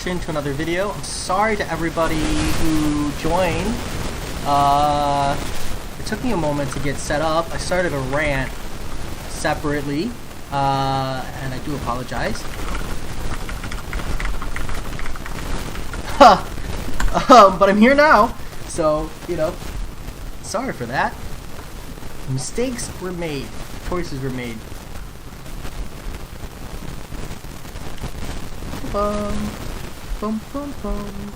To another video. I'm sorry to everybody who joined. It took me a moment to get set up. I started a rant separately, and I do apologize. But I'm here now, so sorry for that. Mistakes were made, choices were made. Bum, bum, bum.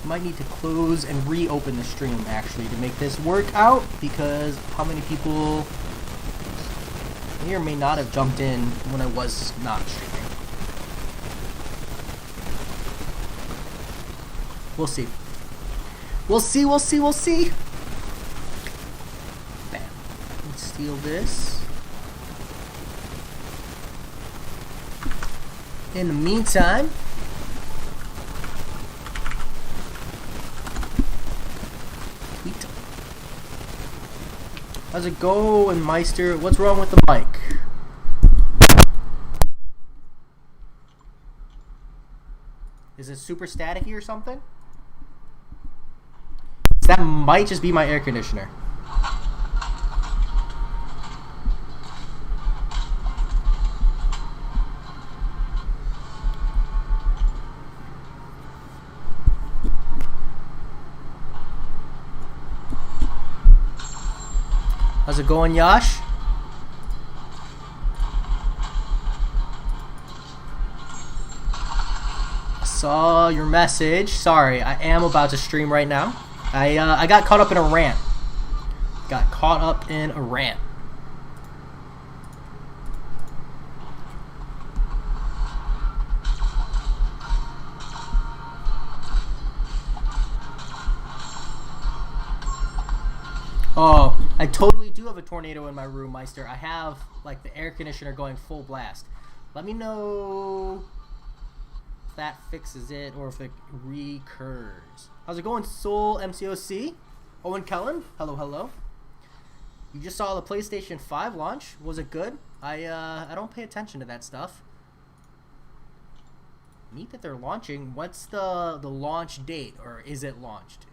Might need to close and reopen the stream actually to make this work out, because how many people may or may not have jumped in when I was not streaming. We'll see. We'll see. Steal this. In the meantime, how's it going, Meister? What's wrong with the mic? Is it super staticky or something? That might just be my air conditioner. How's it going, Yash? Saw your message. Sorry, I am about to stream right now. I got caught up in a rant. Oh, I totally do have a tornado in my room, Meister. I have, like, the air conditioner going full blast. Let me know if that fixes it or if it recurs. How's it going, Soul MCOC? Owen Kellen? Hello. You just saw the PlayStation 5 launch. Was it good? I don't pay attention to that stuff. Neat that they're launching. What's the launch date, or is it launched?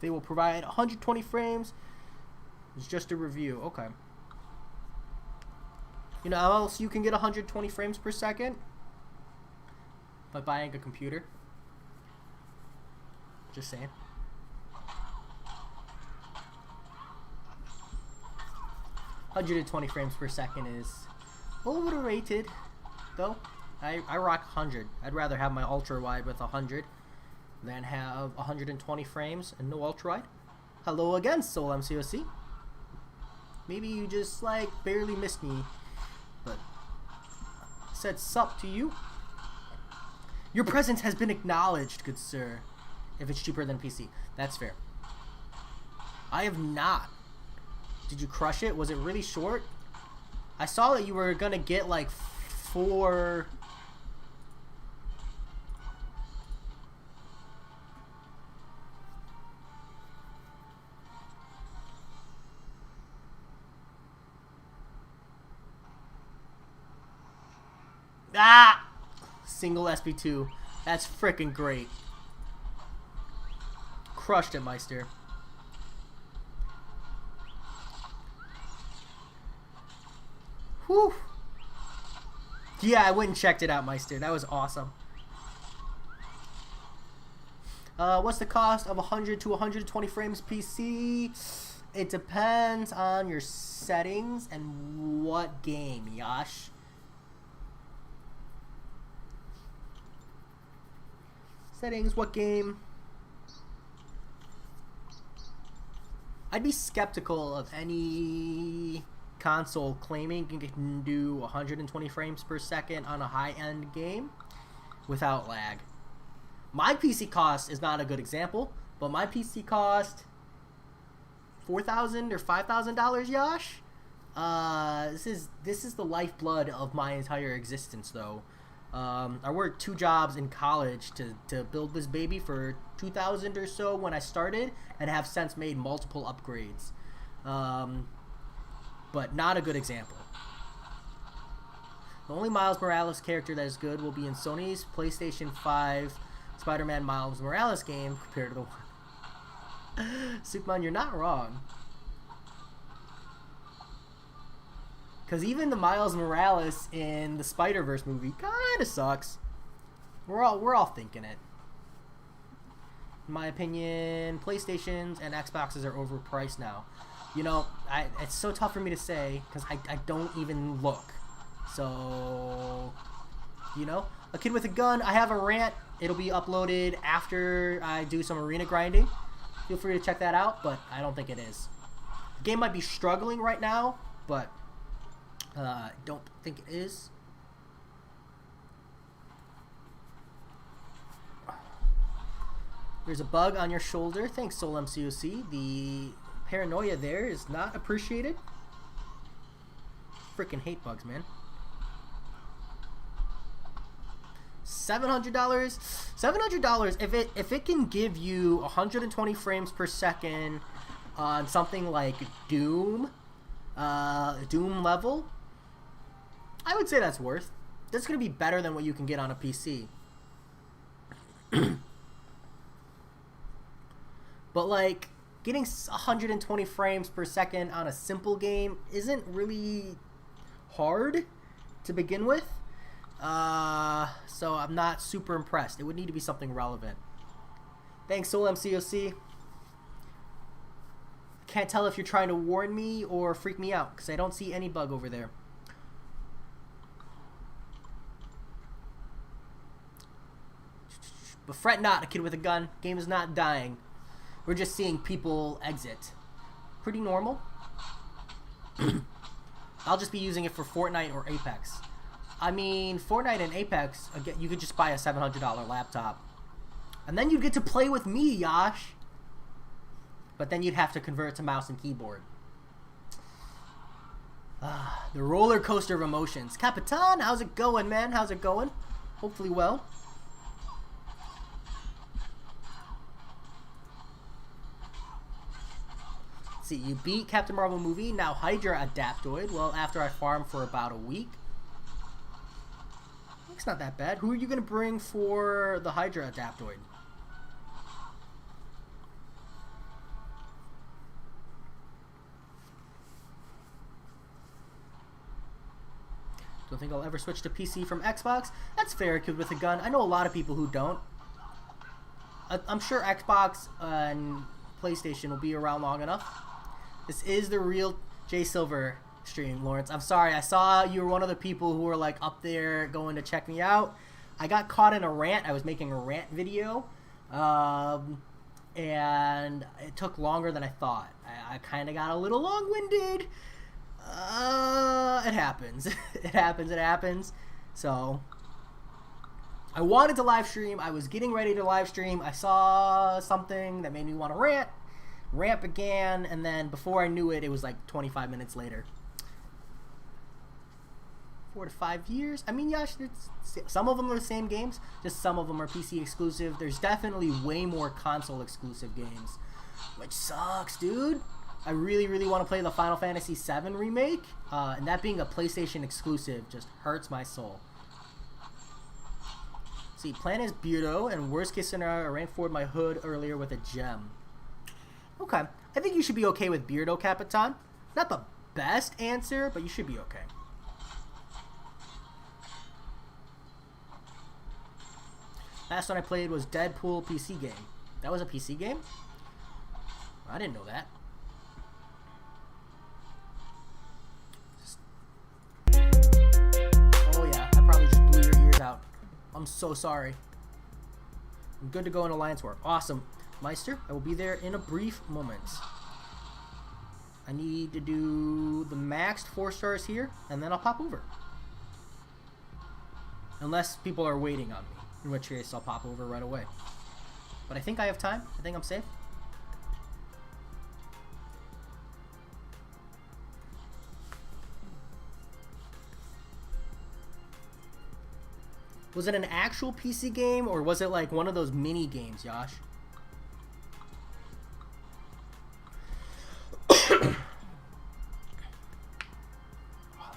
They will provide 120 frames. It's just a review. Okay. You know how else you can get 120 frames per second? By buying a computer. Just saying. $120 frames per second is overrated, though. I rock 100. I'd rather have my ultra wide with 100 than have 120 frames and no ultra wide. Hello again, Soul MCOC. Maybe you just like barely missed me, but I said sup to you. Your presence has been acknowledged, good sir. If it's cheaper than PC, that's fair. I have not. Did you crush it? Was it really short? I saw that you were gonna get like 4. Single SP2. That's freaking great. Crushed it, Meister. Whew. Yeah, I went and checked it out, Meister. That was awesome. What's the cost of 100 to 120 frames PC? It depends on your settings and what game, Yash. Settings, what game? I'd be skeptical of any console claiming you can do 120 frames per second on a high-end game without lag. My PC cost is not a good example, but my PC cost $4,000 or $5,000, Yash. This is the lifeblood of my entire existence, though. I worked 2 jobs in college to build this baby for $2,000 or so when I started, and have since made multiple upgrades. But not a good example. The only Miles Morales character that is good will be in Sony's PlayStation 5 Spider-Man Miles Morales game compared to the one. Superman, you're not wrong. Because even the Miles Morales in the Spider-Verse movie kind of sucks. We're all thinking it. In my opinion, PlayStations and Xboxes are overpriced now. You know, it's so tough for me to say because I don't even look. So, you know, a kid with a gun. I have a rant. It'll be uploaded after I do some arena grinding. Feel free to check that out, but I don't think it is. The game might be struggling right now, but don't think it is. There's a bug on your shoulder. Thanks, Soul MCOC. The paranoia there is not appreciated. Freaking hate bugs, man. $700. $700. If it can give you 120 frames per second on something like Doom level, I would say that's worth. That's gonna be better than what you can get on a PC. But like getting 120 frames per second on a simple game isn't really hard to begin with. So I'm not super impressed. It would need to be something relevant. Thanks, Soul MCOC. Can't tell if you're trying to warn me or freak me out because I don't see any bug over there. But fret not, a kid with a gun. Game is not dying. We're just seeing people exit. Pretty normal. I'll just be using it for Fortnite or Apex. I mean, Fortnite and Apex, again, you could just buy a $700 laptop. And then you'd get to play with me, Yash. But then you'd have to convert to mouse and keyboard. The roller coaster of emotions. Capitan, how's it going, man? How's it going? Hopefully well. See, you beat Captain Marvel movie, now Hydra Adaptoid. Well, after I farmed for about a week. It's not that bad. Who are you going to bring for the Hydra Adaptoid? Don't think I'll ever switch to PC from Xbox. That's fair, kid with a gun. I know a lot of people who don't. I'm sure Xbox and PlayStation will be around long enough. This is the real J Silver stream, Lawrence. I'm sorry. I saw you were one of the people who were like up there going to check me out. I got caught in a rant. I was making a rant video. And it took longer than I thought. I kind of got a little long-winded. It happens. It happens. So, I wanted to live stream. I was getting ready to live stream. I saw something that made me want to rant. Rant began, and then before I knew it, it was like 25 minutes later. 4 to 5 years. I mean, yeah, some of them are the same games. Just some of them are PC exclusive. There's definitely way more console exclusive games, which sucks, dude. I really, really want to play the Final Fantasy VII remake, and that being a PlayStation exclusive just hurts my soul. See, plan is Beardo, and worst case scenario, I ran forward my hood earlier with a gem. Okay, I think you should be okay with Beardo, Capitan. Not the best answer, but you should be okay. Last one I played was Deadpool PC game. That was a PC game? I didn't know that. Oh yeah, I probably just blew your ears out. I'm so sorry. I'm good to go in Alliance War. Awesome. Meister, I will be there in a brief moment. I need to do the maxed 4 stars here, and then I'll pop over. Unless people are waiting on me. in which case I'll pop over right away. But I think I have time. I think I'm safe. Was it an actual PC game, or was it like one of those mini games, Yash? Oh, that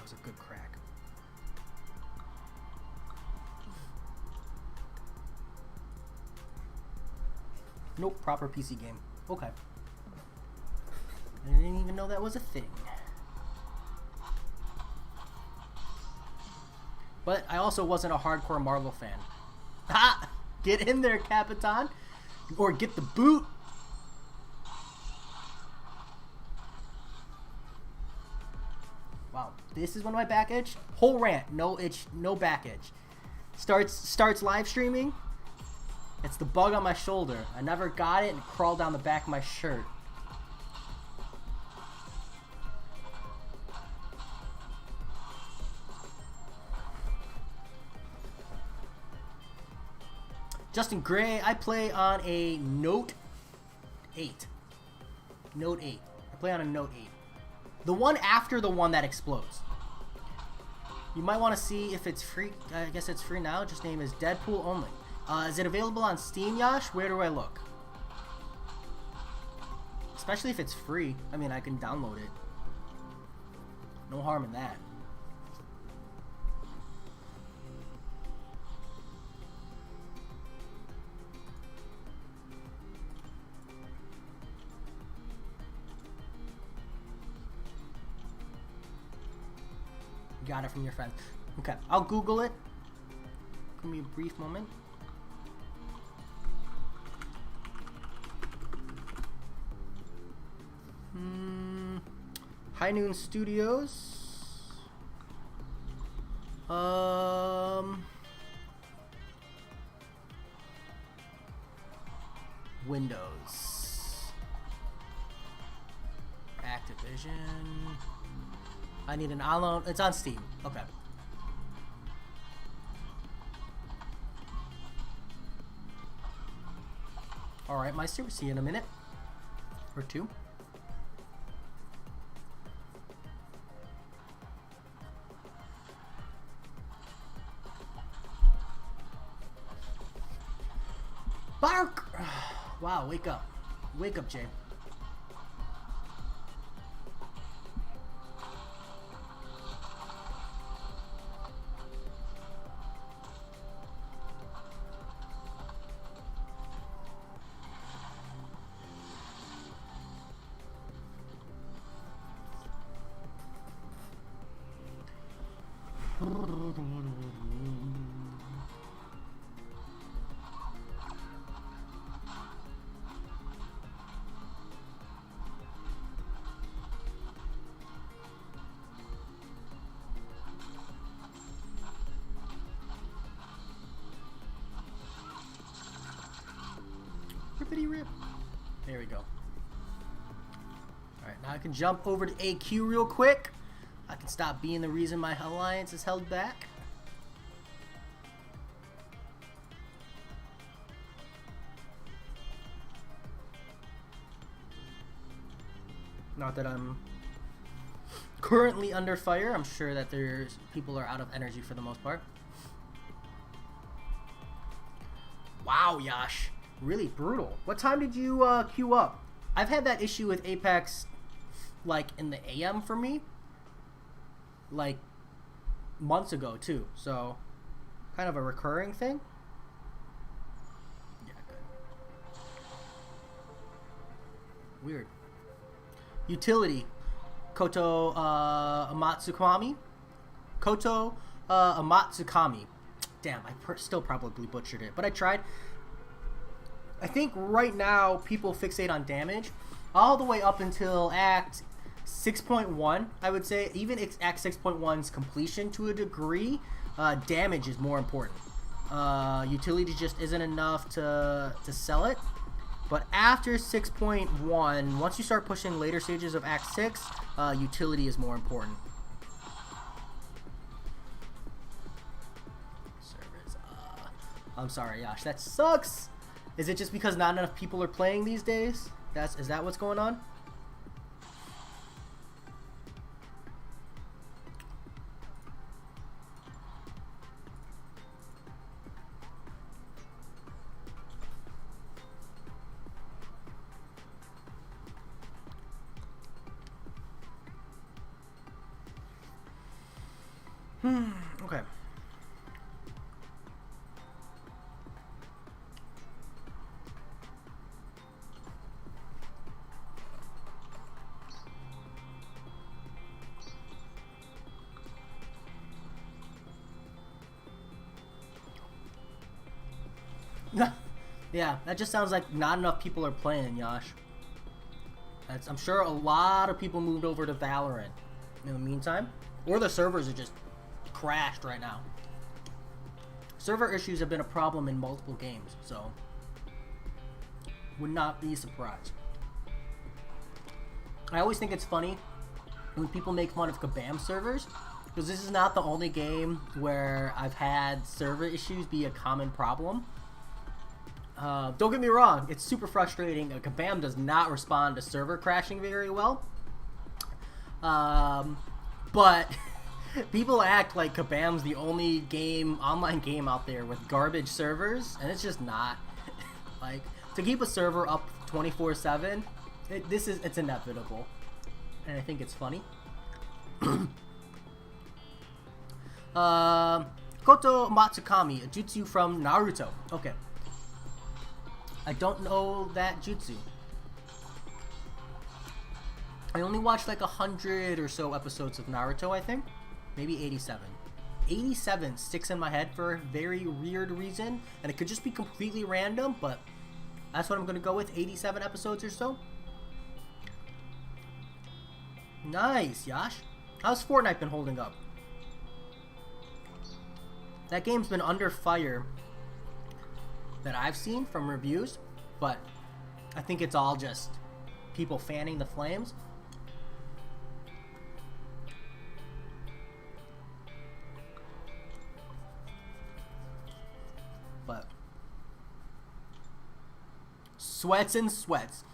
was a good crack. Nope, proper PC game. Okay. I didn't even know that was a thing. But I also wasn't a hardcore Marvel fan. Ha! Get in there, Capitan! Or get the boot! Wow, this is one of my back itch. Whole rant, no itch, no back itch. Starts live streaming. It's the bug on my shoulder. I never got it and it crawled down the back of my shirt. Justin Gray, I play on a Note 8. Note 8. I play on a Note 8. The one after the one that explodes. You might want to see if it's free. I guess it's free now. Just name is Deadpool only. Is it available on Steam, Yash? Where do I look? Especially if it's free. I mean, I can download it. No harm in that. Got it from your friend. Okay, I'll Google it. Give me a brief moment. High Noon Studios. Windows. Activision. I need an download. It's on Steam. Okay. Alright, Meister. See you in a minute. Or two. Bark! Wow, wake up. Wake up, Jay. Rippity rip. There we go. Alright, now I can jump over to AQ real quick. I can stop being the reason my alliance is held back. Not that I'm currently under fire. I'm sure that there's people are out of energy for the most part. Wow, Yash. Really brutal. What time did you queue up? I've had that issue with Apex like in the AM for me. Like months ago too. So kind of a recurring thing. Yeah, good. Weird. Utility. Koto Amatsukami. Koto Amatsukami. Damn, I still probably butchered it, but I tried. I think right now people fixate on damage all the way up until Act 6.1, I would say. Even Act 6.1's completion to a degree, damage is more important. Utility just isn't enough to sell it. But after 6.1, once you start pushing later stages of Act 6, utility is more important. I'm sorry, Yash. That sucks. Is it just because not enough people are playing these days? Is that what's going on? Okay. Yeah, that just sounds like not enough people are playing, Yash. I'm sure a lot of people moved over to Valorant in the meantime. Or the servers are just crashed right now. Server issues have been a problem in multiple games, so would not be surprised. I always think it's funny when people make fun of Kabam servers, because this is not the only game where I've had server issues be a common problem. Don't get me wrong, it's super frustrating. Kabam does not respond to server crashing very well. But people act like Kabam's the only online game out there with garbage servers, and it's just not. Like, to keep a server up 24/7, it's inevitable, and I think it's funny. Koto Matsukami, a jutsu from Naruto. Okay. I don't know that jutsu. I only watched like 100 or so episodes of Naruto, I think. Maybe 87. 87 sticks in my head for a very weird reason, and it could just be completely random, but that's what I'm going to go with, 87 episodes or so. Nice, Yash. How's Fortnite been holding up? That game's been under fire that I've seen from reviews, but I think it's all just people fanning the flames. But sweats and sweats.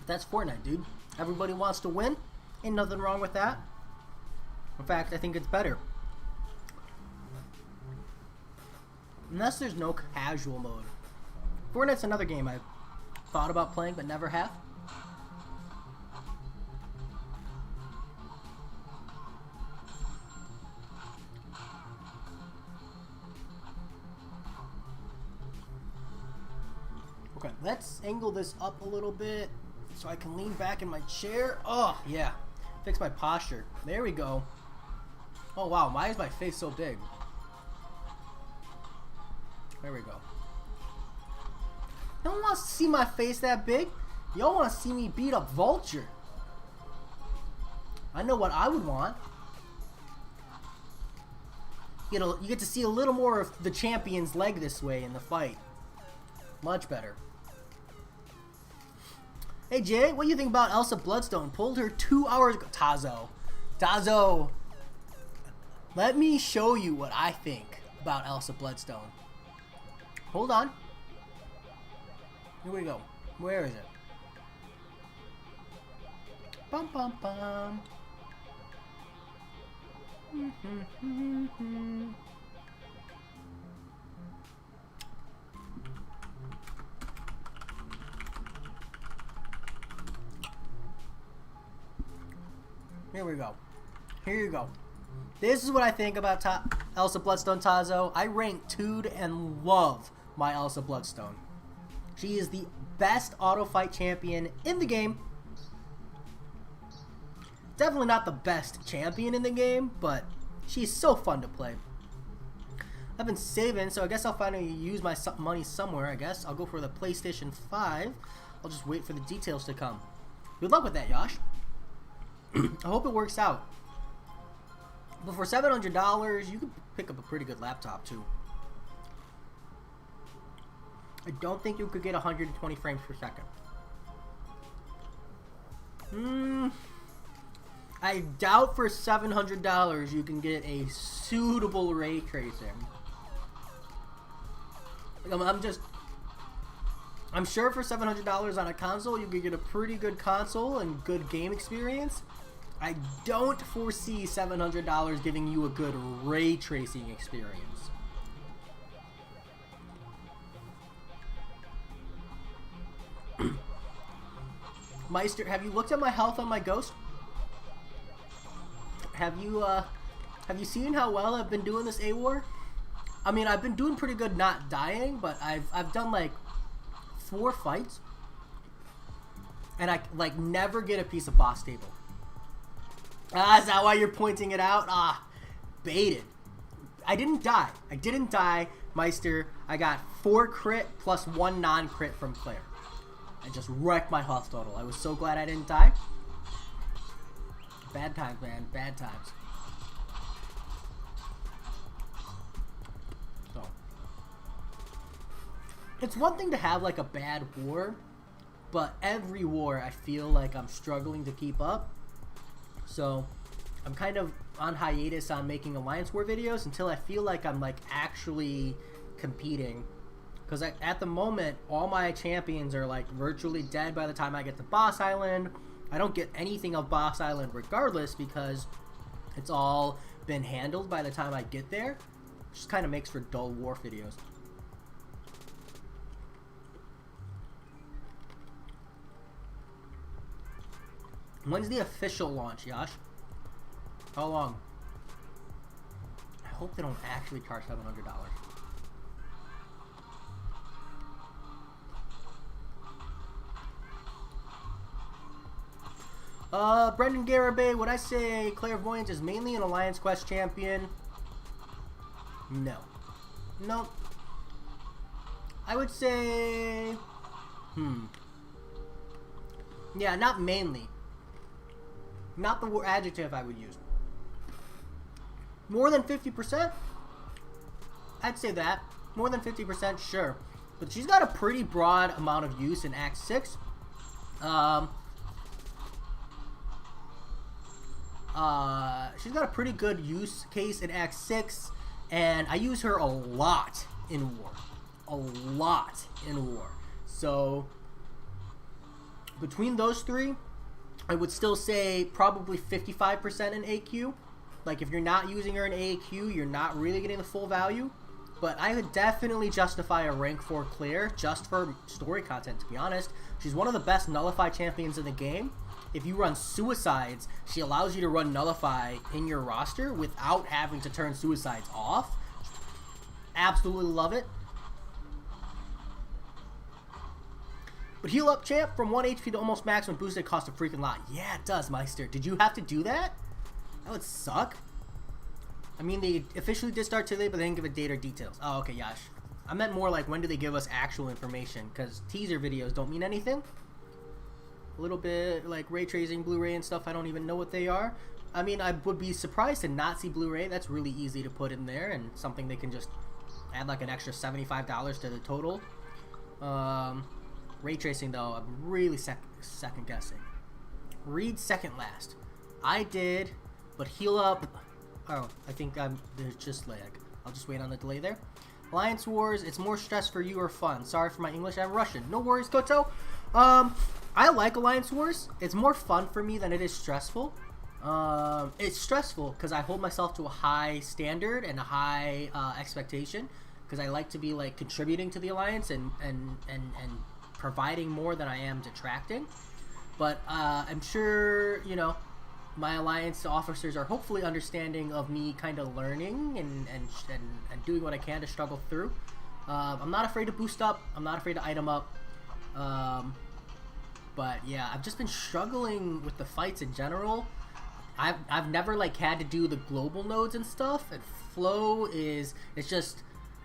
That's Fortnite, dude. Everybody wants to win. Ain't nothing wrong with that. In fact, I think it's better. Unless there's no casual mode. Fortnite's another game I've thought about playing but never have. Okay, let's angle this up a little bit so I can lean back in my chair. Oh, yeah. Fix my posture. There we go. Oh, wow. Why is my face so big? There we go. No one wants to see my face that big. Y'all want to see me beat up Vulture. I know what I would want. You get to see a little more of the champion's leg this way in the fight. Much better. Hey Jay, what do you think about Elsa Bloodstone? Pulled her 2 hours ago. Tazo, let me show you what I think about Elsa Bloodstone. Hold on. Here we go. Where is it? Bum bum bum. Here we go. Here you go. This is what I think about Elsa Bloodstone Tazo. I rank 2'd and love my Elsa Bloodstone. She is the best auto fight champion in the game. Definitely not the best champion in the game, but she's so fun to play. I've been saving, so I guess I'll finally use my money somewhere, I guess. I'll go for the PlayStation 5. I'll just wait for the details to come. Good luck with that, Yash. I hope it works out. But for $700, you could pick up a pretty good laptop too. I don't think you could get 120 frames per second. I doubt for $700 you can get a suitable ray tracing. I'm sure for $700 on a console you could get a pretty good console and good game experience. I don't foresee $700 giving you a good ray tracing experience. Meister, have you looked at my health on my Ghost? Have you seen how well I've been doing this A-War? I mean, I've been doing pretty good not dying, but I've done like 4 fights, and I like never get a piece of boss table. Is that why you're pointing it out? Baited. I didn't die, Meister. I got 4 crit plus 1 non-crit from Claire. I just wrecked my health total. I was so glad I didn't die. Bad times, man. Bad times. So, it's one thing to have like a bad war, but every war I feel like I'm struggling to keep up. So I'm kind of on hiatus on making Alliance War videos until I feel like I'm like actually competing. Because at the moment, all my champions are like virtually dead by the time I get to Boss Island. I don't get anything of Boss Island regardless because it's all been handled by the time I get there. Just kind of makes for dull war videos. When's the official launch, Yash? How long? I hope they don't actually charge $700. Brendan Garibay, would I say Clairvoyance is mainly an Alliance Quest champion? No. Nope. I would say... Yeah, not mainly. Not the adjective I would use. More than 50%? I'd say that. More than 50%, sure. But she's got a pretty broad amount of use in Act 6. She's got a pretty good use case in Act 6, and I use her a lot in War. A lot in War. So, between those three, I would still say probably 55% in AQ. Like, if you're not using her in AQ, you're not really getting the full value. But I would definitely justify a rank 4 Claire just for story content, to be honest. She's one of the best Nullify champions in the game. If you run Suicides, she allows you to run Nullify in your roster without having to turn Suicides off. Absolutely love it. But heal up champ from 1 HP to almost max when boosted costs a freaking lot. Yeah, it does, Meister. Did you have to do that? That would suck. I mean, they officially did start today, but they didn't give a date or details. Oh, okay, Yash. I meant more like when do they give us actual information, because teaser videos don't mean anything. A little bit like ray tracing, Blu-ray and stuff, I don't even know what they are. I mean, I would be surprised to not see Blu-ray. That's really easy to put in there and something they can just add like an extra $75 to the total. Ray tracing though, I'm really second guessing. Read second last. I did, but heal up. Oh, I think there's just lag. I'll just wait on the delay there. Alliance Wars, it's more stress for you or fun. Sorry for my English, I'm Russian. No worries, Koto. I like Alliance Wars. It's more fun for me than it is stressful. It's stressful because I hold myself to a high standard and a high expectation because I like to be like contributing to the Alliance and providing more than I am detracting. But I'm sure, you know, my Alliance officers are hopefully understanding of me kind of learning and doing what I can to struggle through. I'm not afraid to boost up. I'm not afraid to item up. But yeah, I've just been struggling with the fights in general. I've never like had to do the global nodes and stuff. And flow it's just,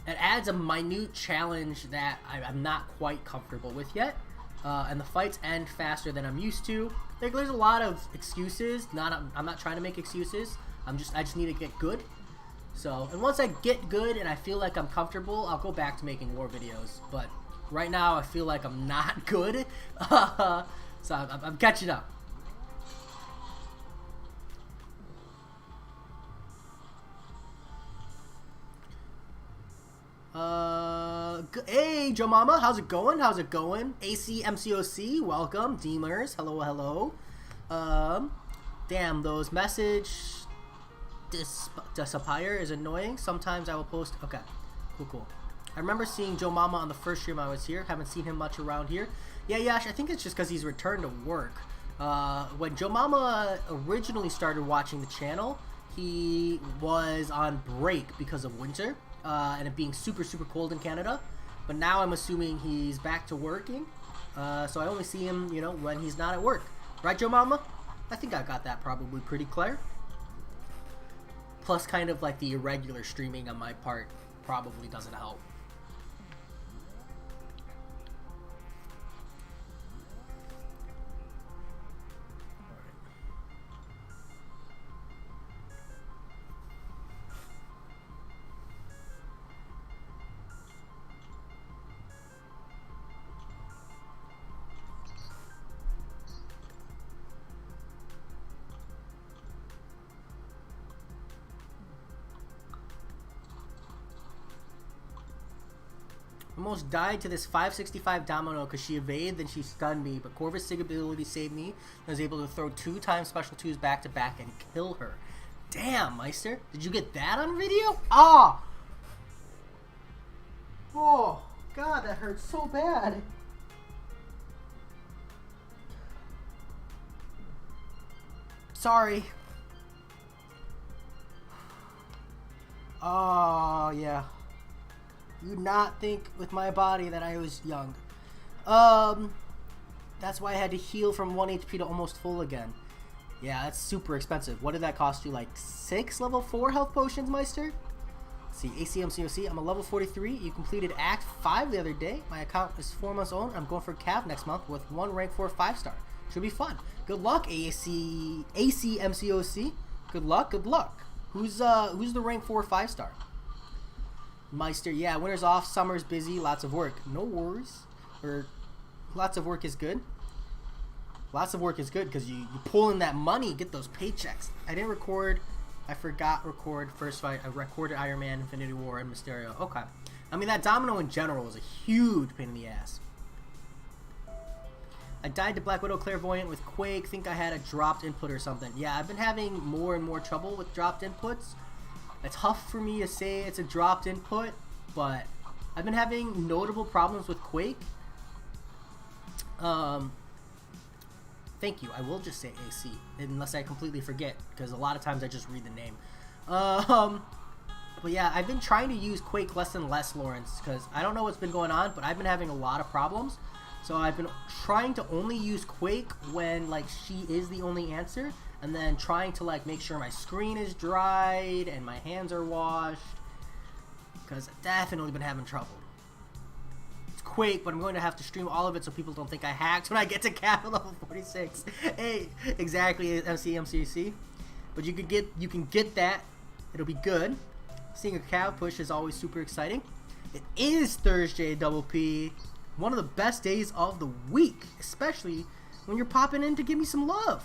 it adds a minute challenge that I'm not quite comfortable with yet. And the fights end faster than I'm used to. There's a lot of excuses. I'm not trying to make excuses. I just need to get good. So, and once I get good and I feel like I'm comfortable, I'll go back to making war videos. But right now, I feel like I'm not good. So I'm catching up. Hey, Joe Mama, how's it going? How's it going? AC MCOC, welcome. Deemers, hello, hello. Damn, those message disappear is annoying. Sometimes I will post. Okay, cool. I remember seeing Joe Mama on the first stream I was here. Haven't seen him much around here. Yeah, Yash, I think it's just because he's returned to work. When Joe Mama originally started watching the channel, he was on break because of winter and it being super cold in Canada. But now I'm assuming he's back to working. So I only see him, you know, when he's not at work. Right, Joe Mama? I think I got that probably pretty clear. Plus, kind of like the irregular streaming on my part probably doesn't help. Almost died to this 565 domino because she evaded, then she stunned me, but Corvus' Sig ability saved me. I was able to throw 2 times special 2s back to back and kill her. Damn, Meister. Did you get that on video? Ah! Oh, God, that hurts so bad. Sorry. Oh, yeah. You not think with my body that I was young. That's why I had to heal from 1 HP to almost full again. Yeah, that's super expensive. What did that cost you? Like 6 level 4 health potions, Meister? Let's see, ACMCOC, I'm a level 43. You completed Act 5 the other day. My account is 4 months old. I'm going for Cav next month with 1 rank 4 5-star. Should be fun. Good luck, ACMCOC. Good luck. Who's the rank 4 5-star? Meister, yeah, winter's off, summer's busy, lots of work. No worries. Or, lots of work is good. Lots of work is good because you pull in that money, get those paychecks. I didn't record. I forgot record first fight. I recorded Iron Man, Infinity War, and Mysterio. Okay. I mean, that domino in general was a huge pain in the ass. I died to Black Widow Clairvoyant with Quake. Think I had a dropped input or something. Yeah, I've been having more and more trouble with dropped inputs. It's tough for me to say it's a dropped input, but I've been having notable problems with Quake. Thank you. I will just say AC, unless I completely forget, because a lot of times I just read the name. But yeah, I've been trying to use Quake less and less, Lawrence, because I don't know what's been going on, but I've been having a lot of problems. So I've been trying to only use Quake when, like, she is the only answer. And then trying to, like, make sure my screen is dried and my hands are washed. Because I've definitely been having trouble. It's Quake, but I'm going to have to stream all of it so people don't think I hacked when I get to cap at level 46. Hey, exactly, MCC. But you can get that. It'll be good. Seeing a cav push is always super exciting. It is Thursday, Double P. One of the best days of the week. Especially when you're popping in to give me some love.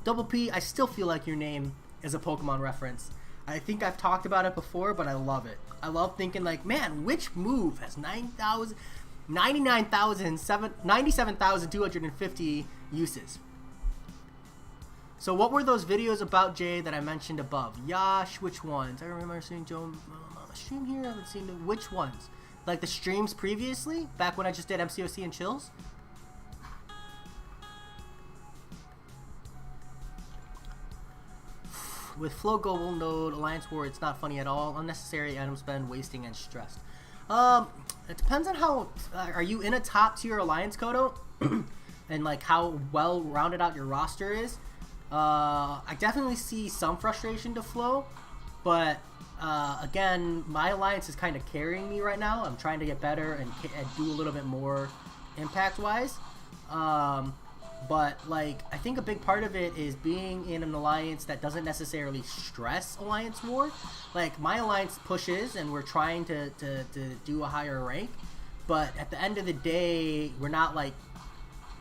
Double P, I still feel like your name is a Pokemon reference. I think I've talked about it before, but I love it. I love thinking like, man, which move has 97,250 uses? So what were those videos about, Jay, that I mentioned above? Yash, which ones? I remember seeing Joe stream here. I haven't seen which ones. Like the streams previously, back when I just did MCOC and chills. With Flow Global Node, Alliance War, it's not funny at all. Unnecessary item spend, wasting, and stressed. It depends on how... are you in a top tier Alliance, Kodo? And like how well rounded out your roster is? I definitely see some frustration to Flow. But, again, my Alliance is kind of carrying me right now. I'm trying to get better and do a little bit more impact-wise. But like, I think a big part of it is being in an alliance that doesn't necessarily stress alliance war. Like, my alliance pushes and we're trying to do a higher rank, but at the end of the day, we're not like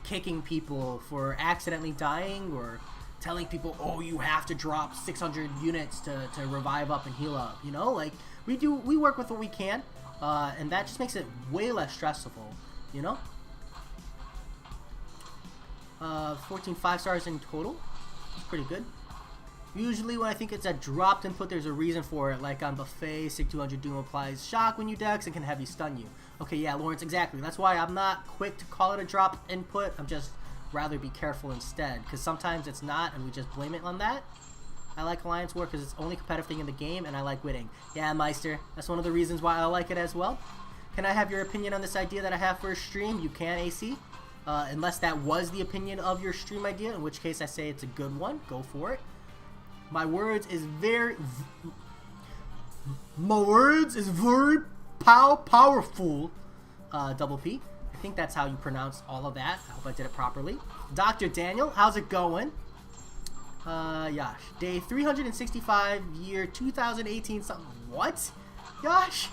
kicking people for accidentally dying or telling people, oh, you have to drop 600 units to revive up and heal up, you know? Like, we work with what we can, and that just makes it way less stressful, you know? 14 5-stars in total. It's pretty good. Usually when I think it's a dropped input, there's a reason for it. Like on Buffet, Sig 200 Doom applies shock when you dex and can heavy stun you. Okay, yeah, Lawrence, exactly. That's why I'm not quick to call it a drop input. I'm just rather be careful instead. Because sometimes it's not, and we just blame it on that. I like Alliance War because it's the only competitive thing in the game, and I like winning. Yeah, Meister. That's one of the reasons why I like it as well. Can I have your opinion on this idea that I have for a stream? You can, AC. Unless that was the opinion of your stream idea, in which case I say it's a good one. Go for it. My words is very powerful. Double P. I think that's how you pronounce all of that. I hope I did it properly. Dr. Daniel, how's it going? Yash. Day 365, year 2018 something. What? Yash?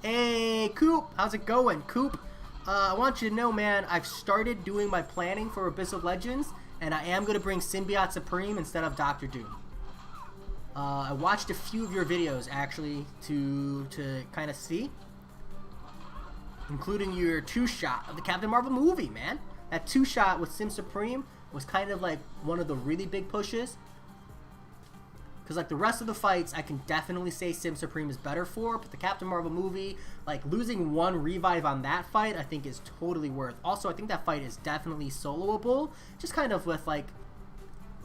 Hey, Coop. How's it going, Coop? I want you to know, man, I've started doing my planning for Abyss of Legends, and I am going to bring Symbiote Supreme instead of Dr. Doom. I watched a few of your videos, actually, to kind of see, including your 2-shot of the Captain Marvel movie, man. That 2-shot with Sim Supreme was kind of like one of the really big pushes. Because like the rest of the fights, I can definitely say Sim Supreme is better for, but the Captain Marvel movie, like losing 1 revive on that fight, I think is totally worth. Also, I think that fight is definitely soloable, just kind of with like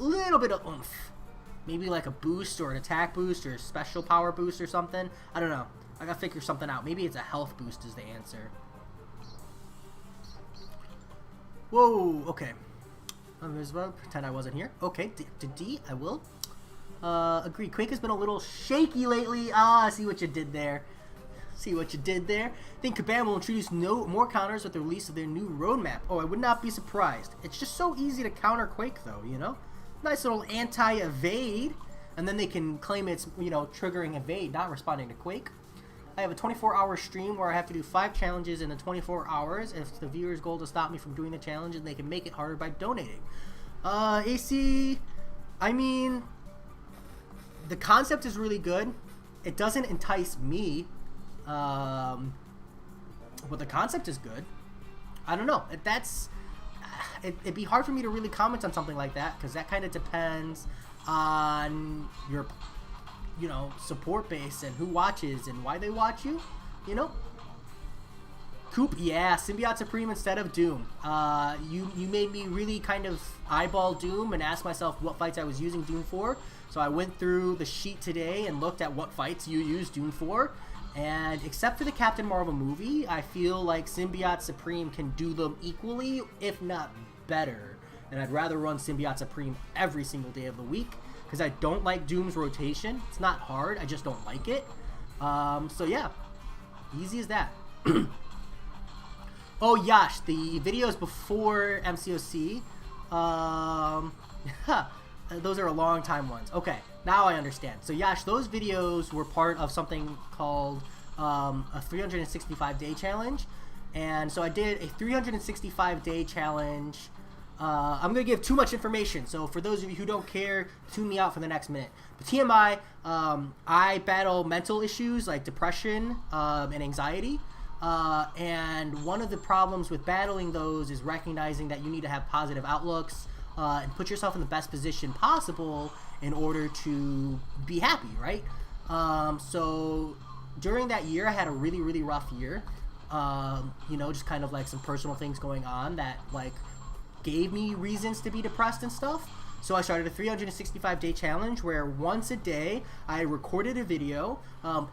a little bit of oomph. Maybe like a boost or an attack boost or a special power boost or something. I don't know. I gotta figure something out. Maybe it's a health boost is the answer. Whoa, okay. Pretend I wasn't here. Okay, D, I will. Agree. Quake has been a little shaky lately. I see what you did there. See what you did there. I think Kabam will introduce more counters with the release of their new roadmap. Oh, I would not be surprised. It's just so easy to counter Quake, though, you know? Nice little anti-evade. And then they can claim it's, you know, triggering evade, not responding to Quake. I have a 24-hour stream where I have to do 5 challenges in the 24 hours. If the viewer's goal to stop me from doing the challenge, and they can make it harder by donating. AC, I mean, the concept is really good. It doesn't entice me, but the concept is good. I don't know. It'd be hard for me to really comment on something like that because that kind of depends on your, you know, support base and who watches and why they watch you, you know? Coop, yeah, Symbiote Supreme instead of Doom. You made me really kind of eyeball Doom and ask myself what fights I was using Doom for. So I went through the sheet today and looked at what fights you use Doom for. And except for the Captain Marvel movie, I feel like Symbiote Supreme can do them equally, if not better. And I'd rather run Symbiote Supreme every single day of the week because I don't like Doom's rotation. It's not hard, I just don't like it. So yeah, easy as that. Oh, Yash, the videos before MCOC, those are a long time ones. Okay, now I understand. So Yash, those videos were part of something called a 365-day challenge. And so I did a 365-day challenge. I'm going to give too much information, so for those of you who don't care, tune me out for the next minute. But TMI, I battle mental issues like depression and anxiety. And one of the problems with battling those is recognizing that you need to have positive outlooks and put yourself in the best position possible in order to be happy, right? So during that year, I had a really, really rough year. You know, just kind of like some personal things going on that like gave me reasons to be depressed and stuff. So I started a 365-day challenge where once a day I recorded a video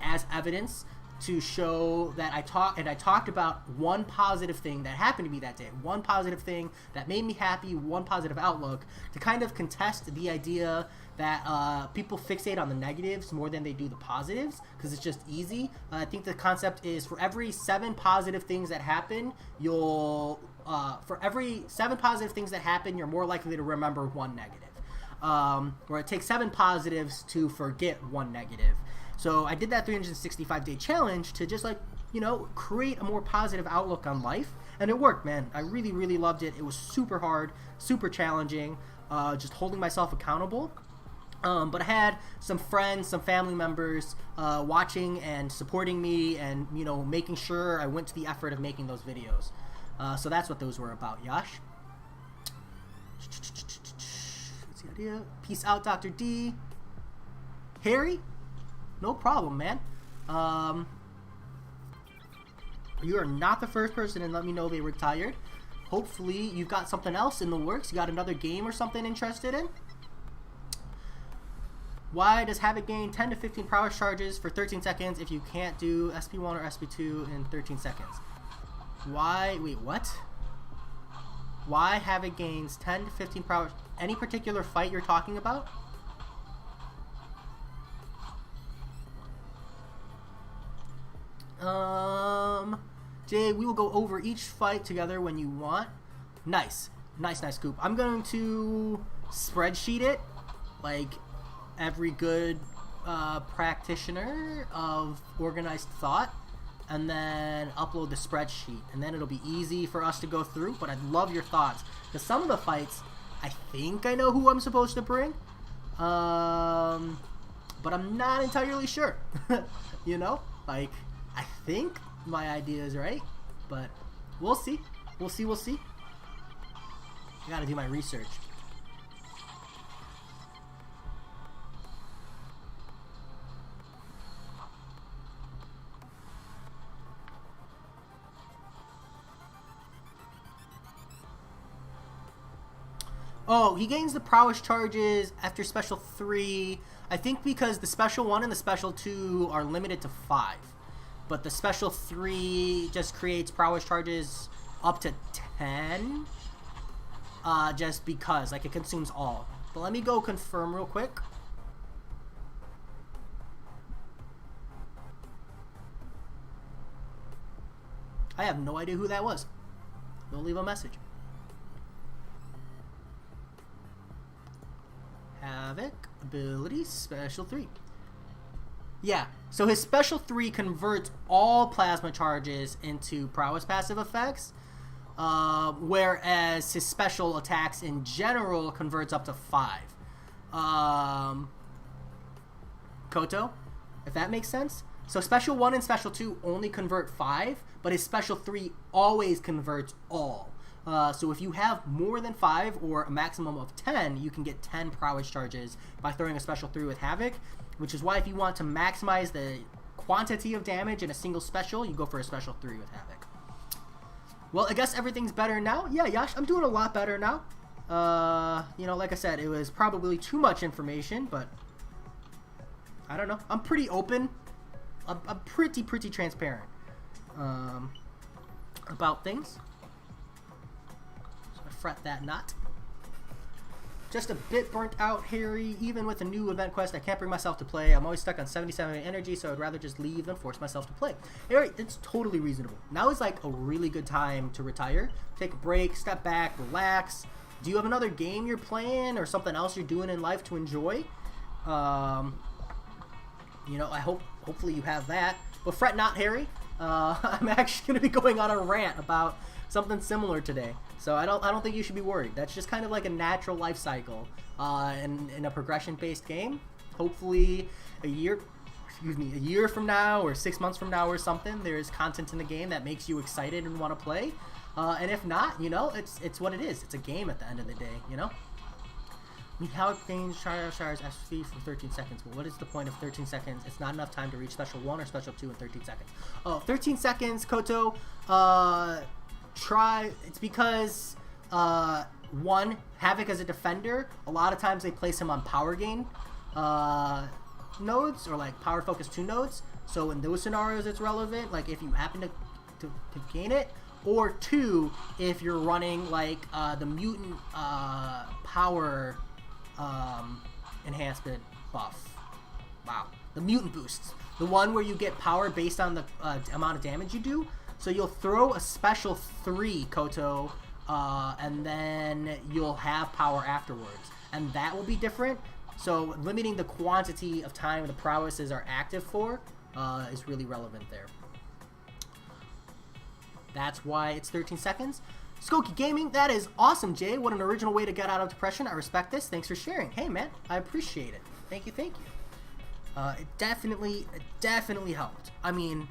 as evidence to show that I talked about one positive thing that happened to me that day, one positive thing that made me happy, one positive outlook, to kind of contest the idea that people fixate on the negatives more than they do the positives, because it's just easy. I think the concept is for every 7 positive things that happen, you're more likely to remember 1 negative. Or it takes 7 positives to forget 1 negative. So I did that 365-day challenge to just, like, you know, create a more positive outlook on life, and it worked, man. I really, really loved it. It was super hard, super challenging, just holding myself accountable. But I had some friends, some family members watching and supporting me, and, you know, making sure I went to the effort of making those videos. So that's what those were about, Yash. What's the idea? Peace out, Dr. D. Harry? No problem, man. You are not the first person to let me know they retired. Hopefully you've got something else in the works. You got another game or something interested in? Why does Havoc gain 10 to 15 prowess charges for 13 seconds if you can't do SP1 or SP2 in 13 seconds? Why? Wait, what? Why Havoc gains 10 to 15 prowess? Any particular fight you're talking about? Jay, we will go over each fight together when you want. Nice. Nice, Scoop. I'm going to spreadsheet it, like every good practitioner of organized thought, and then upload the spreadsheet, and then it'll be easy for us to go through. But I'd love your thoughts, because some of the fights, I think I know who I'm supposed to bring, but I'm not entirely sure. You know, like, I think my idea is right, but we'll see. We'll see. I gotta do my research. Oh, he gains the prowess charges after special 3. I think because the special 1 and the special 2 are limited to 5. But the special 3 just creates prowess charges up to 10. Just because, like, it consumes all. But let me go confirm real quick. I have no idea who that was. We'll leave a message. Havoc, ability, special 3. Yeah, so his special 3 converts all plasma charges into prowess passive effects, whereas his special attacks in general converts up to 5. Koto, if that makes sense? So special 1 and special 2 only convert 5, but his special 3 always converts all. So if you have more than 5 or a maximum of 10, you can get 10 prowess charges by throwing a special 3 with Havoc, which is why if you want to maximize the quantity of damage in a single special, you go for a special 3 with Havoc. Well, I guess everything's better now. Yeah, Yash, I'm doing a lot better now. You know, like I said, it was probably too much information, but I don't know. I'm pretty open. I'm pretty transparent about things. So I fret that not. Just a bit burnt out, Harry. Even with a new event quest, I can't bring myself to play. I'm always stuck on 77 energy, so I'd rather just leave than force myself to play. Harry, it's totally reasonable. Now is like a really good time to retire. Take a break, step back, relax. Do you have another game you're playing or something else you're doing in life to enjoy? You know, hopefully you have that. But fret not, Harry. I'm actually going to be going on a rant about something similar today. So I don't think you should be worried. That's just kind of like a natural life cycle in a progression-based game. Hopefully a year from now or 6 months from now or something, there's content in the game that makes you excited and want to play. And if not, you know, it's what it is. It's a game at the end of the day, you know? I mean, how it gains Shard's SV for 13 seconds. But what is the point of 13 seconds? It's not enough time to reach special 1 or special 2 in 13 seconds. Oh, 13 seconds, Koto. It's because, 1, Havoc as a defender, a lot of times they place him on power gain nodes, or like power focus 2 nodes. So in those scenarios, it's relevant. Like if you happen to gain it, or 2, if you're running like the mutant power enhancement buff. Wow, the mutant boosts, the one where you get power based on the amount of damage you do. So you'll throw a special 3 Koto, and then you'll have power afterwards, and that will be different. So limiting the quantity of time the prowesses are active for is really relevant there. That's why it's 13 seconds. Skokie Gaming, that is awesome, Jay. What an original way to get out of depression. I respect this. Thanks for sharing. Hey, man, I appreciate it. Thank you, thank you. It definitely helped. I mean,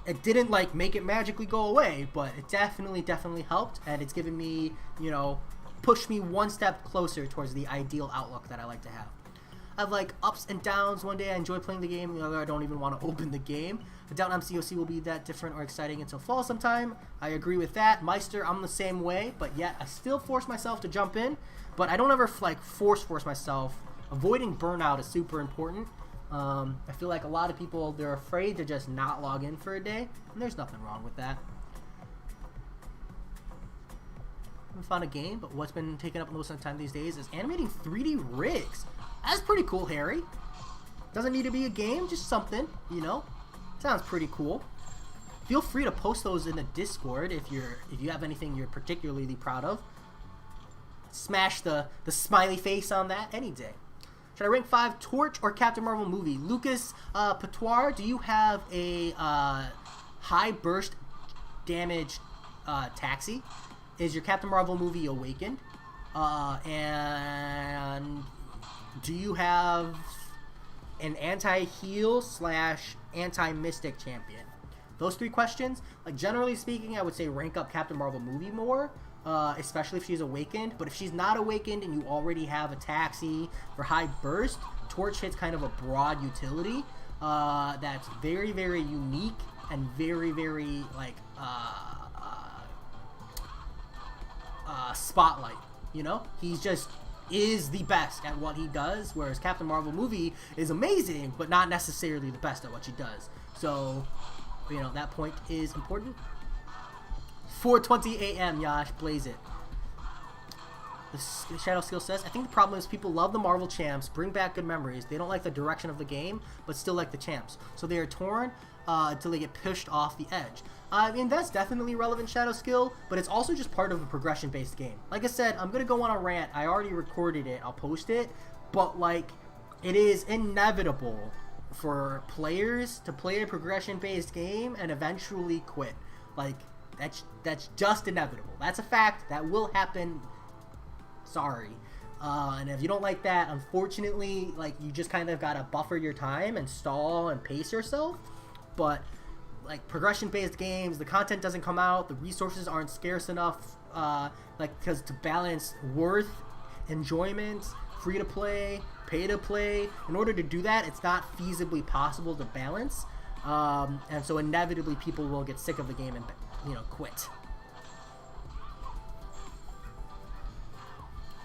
it didn't like make it magically go away, but it definitely helped, and it's given me, you know, pushed me one step closer towards the ideal outlook that I like to have. I have like ups and downs. One day I enjoy playing the game, the other I don't even want to open the game. I doubt MCOC will be that different or exciting until fall sometime. I agree with that. Meister, I'm the same way, but yet I still force myself to jump in, but I don't ever like force myself. Avoiding burnout is super important. I feel like a lot of people, they're afraid to just not log in for a day, and there's nothing wrong with that. I haven't found a game, but what's been taking up most of the time these days is animating 3D rigs. That's pretty cool, Harry. Doesn't need to be a game, just something, you know. Sounds pretty cool. Feel free to post those in the Discord if you have anything you're particularly proud of. Smash the smiley face on that any day. Should I rank 5 Torch or Captain Marvel movie? Lucas Patoir, do you have a high burst damage taxi? Is your Captain Marvel movie Awakened? And do you have an anti-heal / anti-mystic champion? Those 3 questions, like generally speaking, I would say rank up Captain Marvel movie more, especially if she's awakened. But if she's not awakened and you already have a taxi for high burst, Torch hits kind of a broad utility that's very unique and very like spotlight. You know, he's just is the best at what he does, whereas Captain Marvel movie is amazing but not necessarily the best at what she does. So, you know, that point is important. 4:20 a.m. Yash, blaze it. The Shadow Skill says, I think the problem is people love the Marvel champs, bring back good memories. They don't like the direction of the game, but still like the champs. So they are torn until they get pushed off the edge. I mean, that's definitely relevant, Shadow Skill, but it's also just part of a progression-based game. Like I said, I'm going to go on a rant. I already recorded it. I'll post it. But, like, it is inevitable for players to play a progression-based game and eventually quit. Like, that's just inevitable. That's a fact. That will happen. Sorry. And if you don't like that, unfortunately, like, you just kind of got to buffer your time and stall and pace yourself. But like progression-based games, the content doesn't come out, the resources aren't scarce enough, because to balance worth, enjoyment, free to play, pay to play. In order to do that, it's not feasibly possible to balance, and so inevitably people will get sick of the game and, you know, quit.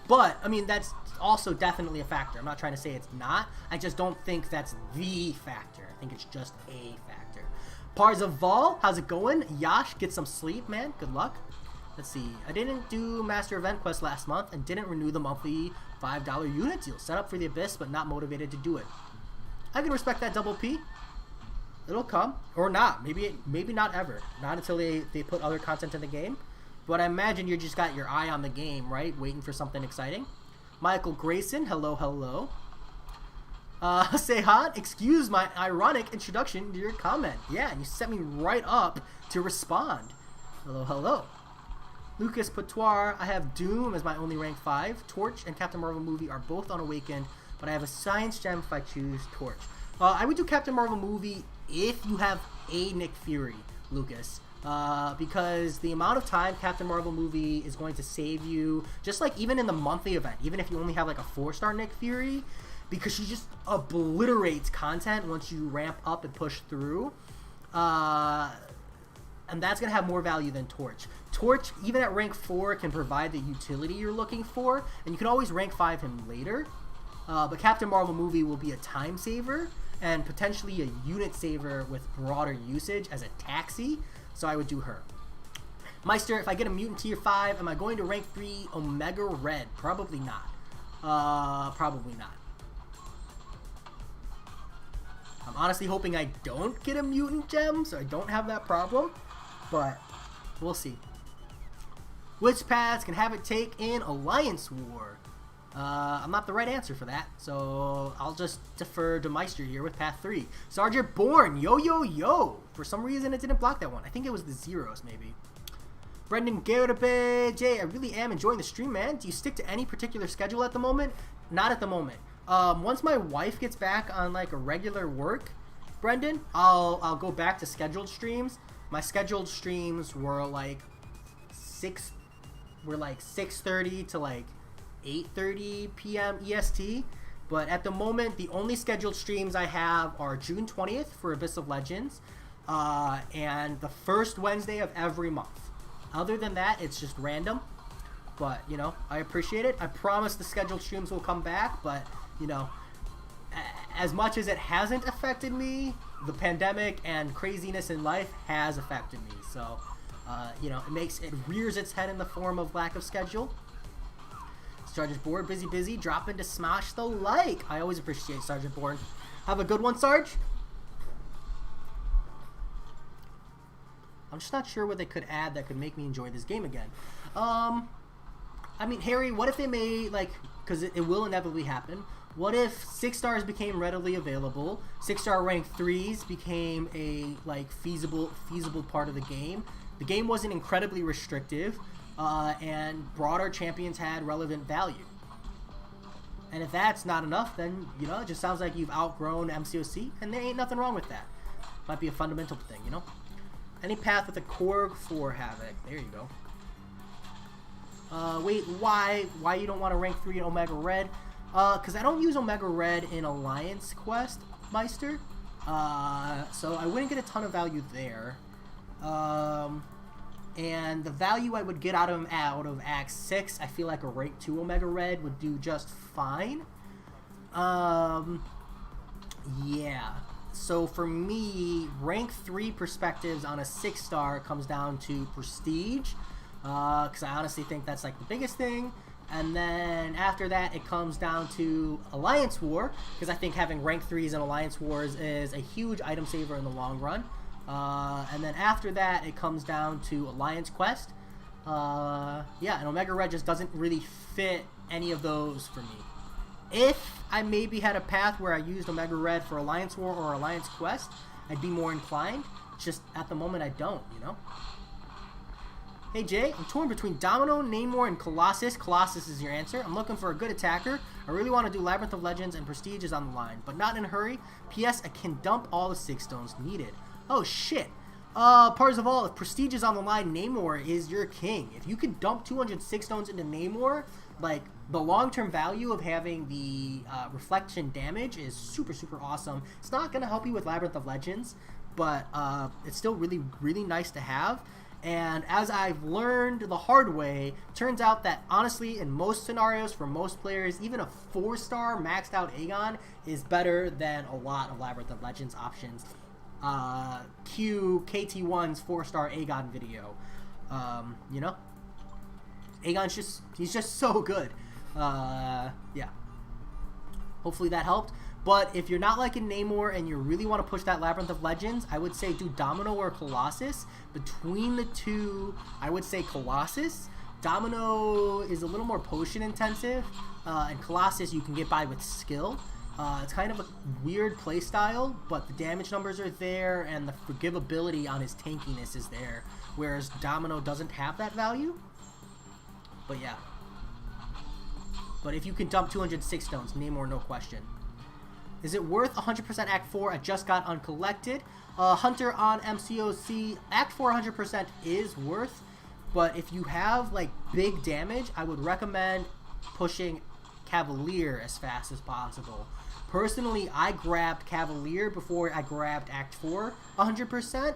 But I mean, that's also definitely a factor. I'm not trying to say it's not. I just don't think that's the factor. I think it's just a factor. Parzaval, how's it going? Yash, get some sleep, man. Good luck. Let's see. I didn't do Master Event Quest last month and didn't renew the monthly $5 unit deal. Set up for the Abyss, but not motivated to do it. I can respect that, Double P. It'll come. Or not. Maybe not ever. Not until they put other content in the game. But I imagine you just got your eye on the game, right? Waiting for something exciting. Michael Grayson, hello. Say hot, excuse my ironic introduction to your comment. Yeah, you set me right up to respond. Hello. Lucas Patoir, I have Doom as my only rank 5. Torch and Captain Marvel movie are both unawakened, but I have a Science Gem if I choose Torch. I would do Captain Marvel movie if you have a Nick Fury, Lucas. Because the amount of time Captain Marvel movie is going to save you, just like even in the monthly event, even if you only have like a 4-star Nick Fury, because she just obliterates content once you ramp up and push through, and that's going to have more value than Torch. Torch, even at rank 4, can provide the utility you're looking for, and you can always rank 5 him later, but Captain Marvel movie will be a time saver, and potentially a unit saver with broader usage as a taxi, so I would do her. Meister, if I get a mutant tier 5, am I going to rank 3 Omega Red? Probably not. Probably not. I'm honestly hoping I don't get a mutant gem, so I don't have that problem, but we'll see. Which paths can Havoc take in Alliance War? I'm not the right answer for that, so I'll just defer to Meister here with path 3. Sergeant Bourne, yo yo yo! For some reason it didn't block that one. I think it was the zeros maybe. Brendan Gerbe, Jay, I really am enjoying the stream, man. Do you stick to any particular schedule at the moment? Not at the moment. Once my wife gets back on like a regular work, Brendan, I'll go back to scheduled streams. My scheduled streams were like 6:30 to like 8:30 p.m. EST, but at the moment the only scheduled streams I have are June 20th for Abyss of Legends and the first Wednesday of every month. Other than that, it's just random, but you know, I appreciate it. I promise the scheduled streams will come back, but you know, as much as it hasn't affected me, the pandemic and craziness in life has affected me, so you know, it rears its head in the form of lack of schedule. Sergeant Bourne, busy, dropping to smash the like. I always appreciate Sergeant Bourne. Have a good one, Sarge. I'm just not sure what they could add that could make me enjoy this game again. I mean, Harry, what if they made, like, because it will inevitably happen, what if 6 stars became readily available, 6-star rank 3s became a, like, feasible part of the game, the game wasn't incredibly restrictive, and broader champions had relevant value. And if that's not enough, then, you know, it just sounds like you've outgrown MCOC, and there ain't nothing wrong with that. Might be a fundamental thing, you know? Any path with a Korg for Havoc. There you go. Wait, why you don't want to rank 3 in Omega Red? Because I don't use Omega Red in Alliance Quest, Meister. So I wouldn't get a ton of value there. And the value I would get out of Act 6, I feel like a rank 2 Omega Red would do just fine. Yeah. So for me, rank 3 perspectives on a 6-star comes down to Prestige, because I honestly think that's like the biggest thing. And then after that, it comes down to Alliance War, because I think having rank 3s in Alliance Wars is a huge item saver in the long run. And then after that, it comes down to Alliance Quest. Yeah, and Omega Red just doesn't really fit any of those for me. If I maybe had a path where I used Omega Red for Alliance War or Alliance Quest, I'd be more inclined. Just at the moment, I don't, you know? Hey Jay, I'm torn between Domino, Namor, and Colossus. Colossus is your answer. I'm looking for a good attacker. I really want to do Labyrinth of Legends, and Prestige is on the line, but not in a hurry. P.S. I can dump all the 6 stones needed. Oh shit. Parzival, if Prestige is on the line, Namor is your king. If you could dump 206 stones into Namor, like, the long-term value of having the reflection damage is super, super awesome. It's not going to help you with Labyrinth of Legends, but it's still really, really nice to have. And as I've learned the hard way, turns out that honestly, in most scenarios, for most players, even a 4-star maxed out Aegon is better than a lot of Labyrinth of Legends options. Cue KT1's 4-star Aegon video. You know? Aegon's he's just so good. Yeah. Hopefully that helped. But if you're not liking Namor and you really want to push that Labyrinth of Legends, I would say do Domino or Colossus. Between the two, I would say Colossus. Domino is a little more potion intensive, and Colossus you can get by with skill. It's kind of a weird playstyle, but the damage numbers are there and the forgivability on his tankiness is there, whereas Domino doesn't have that value. But yeah. But if you can dump 206 stones, Namor, no question. Is it worth 100% Act 4? I just got uncollected. Hunter on MCOC, Act 4 100% is worth, but if you have like big damage, I would recommend pushing Cavalier as fast as possible. Personally, I grabbed Cavalier before I grabbed Act 4 100%.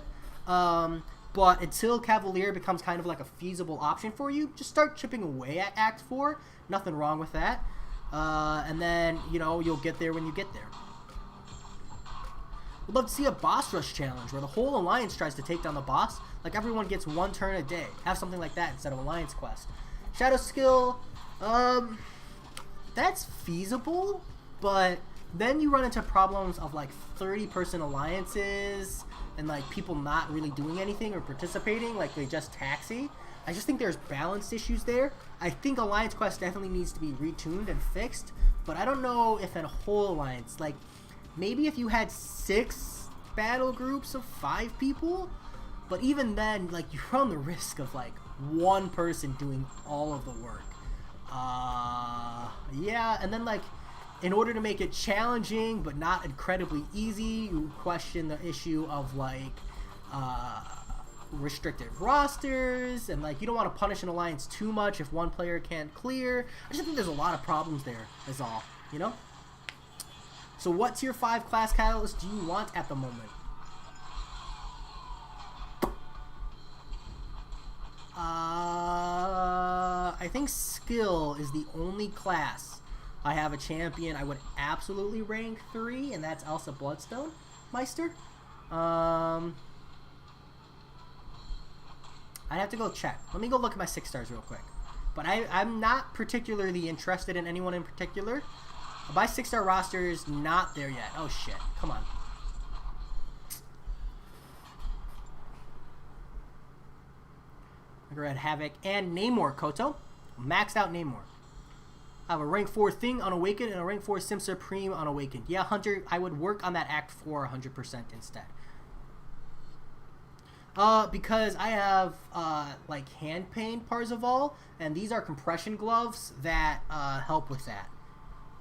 But until Cavalier becomes kind of like a feasible option for you, just start chipping away at Act 4. Nothing wrong with that. And then, you know, you'll get there when you get there. Would love to see a boss rush challenge where the whole alliance tries to take down the boss. Like everyone gets 1 turn a day. Have something like that instead of alliance quest. Shadow skill, that's feasible, but then you run into problems of like 30-person alliances and like people not really doing anything or participating, like they just taxi. I just think there's balance issues there. I think Alliance Quest definitely needs to be retuned and fixed, but I don't know if in a whole alliance, like maybe if you had 6 battle groups of 5 people, but even then, like you run the risk of like 1 person doing all of the work. Yeah, and then like in order to make it challenging but not incredibly easy, you question the issue of like restricted rosters, and like you don't want to punish an alliance too much if 1 player can't clear. I just think there's a lot of problems there is all, you know? So what tier 5 class catalyst do you want at the moment? I think skill is the only class I have a champion I would absolutely rank 3, and that's Elsa Bloodstone Meister. I'd have to go check. Let me go look at my 6 stars real quick. But I'm not particularly interested in anyone in particular. My 6-star roster is not there yet. Oh shit, come on. I read Havoc and Namor Koto. Maxed out Namor. I have a rank 4 Thing Unawakened and a rank 4 Sim Supreme Unawakened. Yeah, Hunter, I would work on that Act 4 100% instead. Because I have, like, hand pain Parzival, and these are compression gloves that, help with that.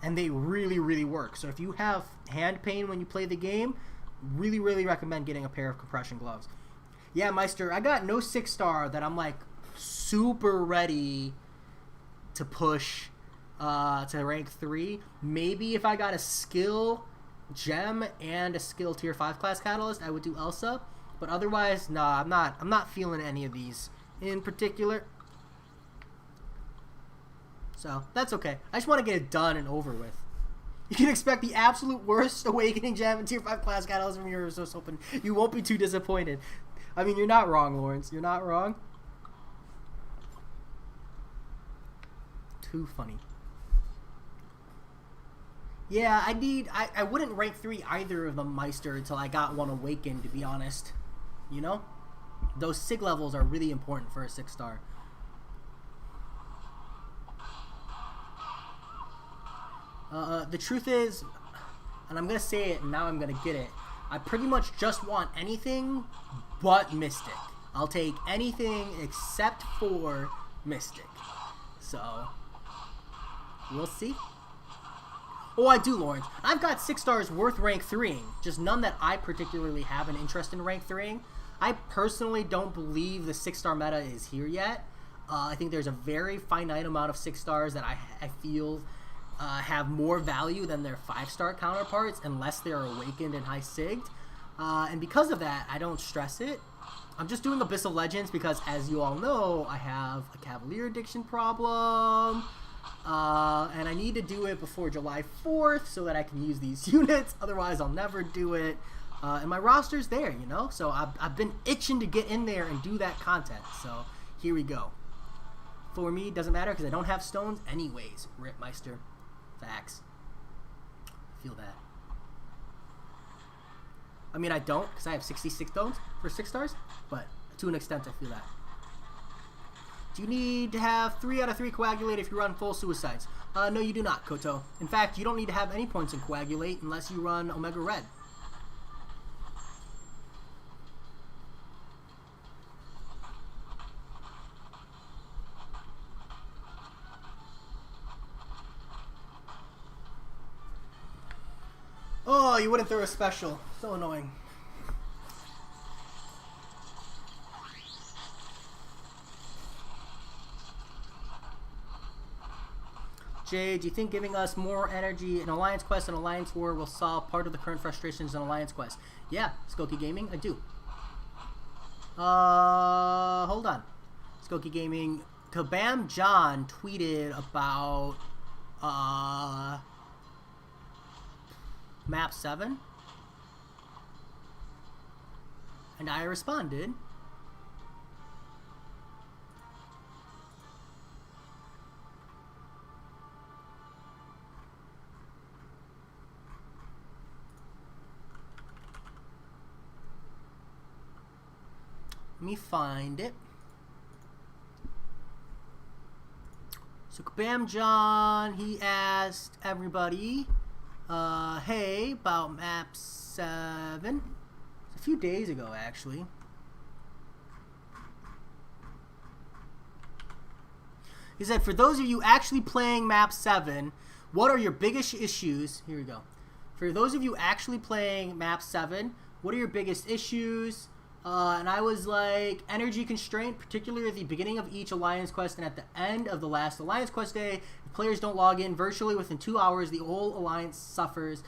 And they really, really work. So if you have hand pain when you play the game, really, really recommend getting a pair of compression gloves. Yeah, Meister, I got no 6-star that I'm, like, super ready to push, to rank 3. Maybe if I got a skill gem and a skill tier 5 class catalyst, I would do Elsa. But otherwise, nah, I'm not feeling any of these in particular. So, that's okay. I just want to get it done and over with. You can expect the absolute worst Awakening Gem and Tier 5 class catalyst from your Resource Open. You won't be too disappointed. I mean, you're not wrong, Lawrence. You're not wrong. Too funny. Yeah, I wouldn't rank 3 either of them Meister until I got one Awakened, to be honest. You know? Those SIG levels are really important for a 6-star. The truth is, and I'm going to say it and now I'm going to get it, I pretty much just want anything but Mystic. I'll take anything except for Mystic. So, we'll see. Oh, I do, Lawrence. I've got 6 stars worth rank 3ing, just none that I particularly have an interest in rank 3ing. I personally don't believe the 6-star meta is here yet. I think there's a very finite amount of 6 stars that I feel have more value than their 5-star counterparts unless they're awakened and high sigged. And because of that, I don't stress it. I'm just doing Abyss of Legends because, as you all know, I have a Cavalier addiction problem. And I need to do it before July 4th so that I can use these units. Otherwise, I'll never do it. And my roster's there, you know? So I've been itching to get in there and do that content. So here we go. For me, it doesn't matter because I don't have stones anyways. Rip Meister. Facts. Feel that. I mean, I don't because I have 66 stones for 6 stars. But to an extent, I feel that. Do you need to have 3 out of 3 coagulate if you run full suicides? No, you do not, Koto. In fact, you don't need to have any points in coagulate unless you run Omega Red. Oh, you wouldn't throw a special. So annoying. Jay, do you think giving us more energy in Alliance Quest and Alliance War will solve part of the current frustrations in Alliance Quest? Yeah, Skokie Gaming, I do. Hold on. Skokie Gaming, Kabam John tweeted about, Map 7. And I responded. Let me find it. So Kabam John, he asked everybody, hey, about map 7. It's a few days ago, actually. He said, for those of you actually playing map 7, what are your biggest issues? Here we go. For those of you actually playing map 7, what are your biggest issues? And I was like, energy constraint, particularly at the beginning of each Alliance quest and at the end of the last Alliance quest day. If players don't log in virtually within 2 hours, the whole Alliance suffers.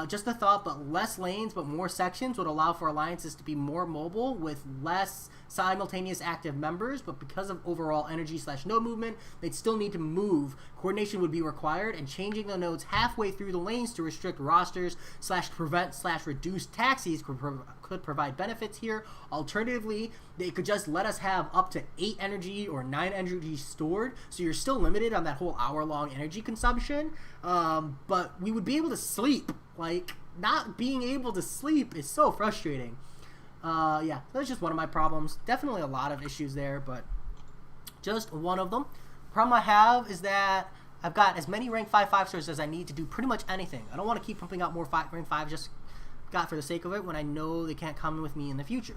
Just a thought, but less lanes but more sections would allow for alliances to be more mobile with less simultaneous active members, but because of overall energy / node movement, they'd still need to move. Coordination would be required, and changing the nodes halfway through the lanes to restrict rosters / prevent / reduce taxis could provide benefits here. Alternatively, they could just let us have up to 8 energy or 9 energy stored, so you're still limited on that whole hour-long energy consumption, but we would be able to sleep. Like, not being able to sleep is so frustrating. Yeah, that's just one of my problems. Definitely a lot of issues there, but just one of them. Problem I have is that I've got as many rank 5 5-stars as I need to do pretty much anything. I don't want to keep pumping out more rank 5 just for the sake of it when I know they can't come with me in the future.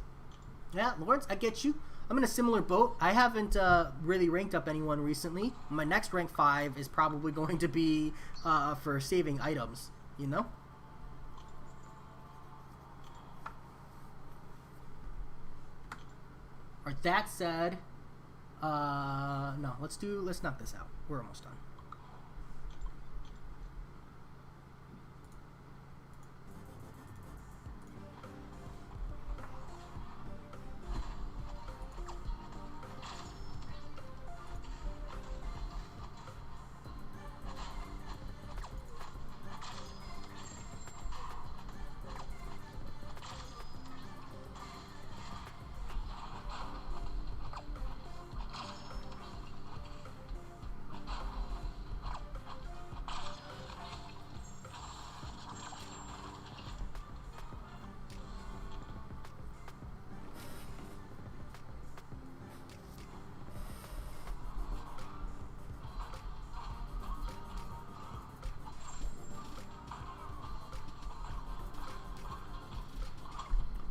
Yeah, Lawrence, I get you. I'm in a similar boat. I haven't really ranked up anyone recently. My next rank 5 is probably going to be for saving items, you know? Alright, that said, no, let's knock this out. We're almost done.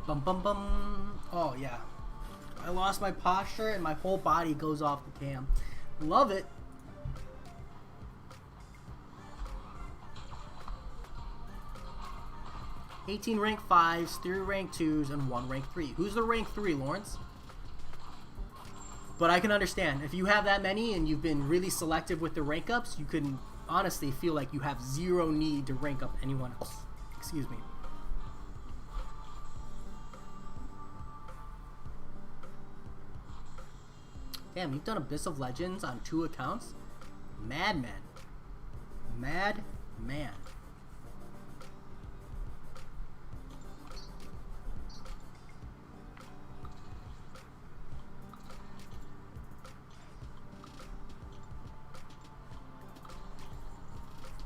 Bum bum bum. Oh yeah. I lost my posture and my whole body goes off the cam. Love it. $18 rank 5s, 3 rank 2s, and 1 rank 3. Who's the rank 3, Lawrence? But I can understand. If you have that many and you've been really selective with the rank ups, you can honestly feel like you have zero need to rank up anyone else. Excuse me. Damn, you've done Abyss of Legends on 2 accounts? Madman. Madman.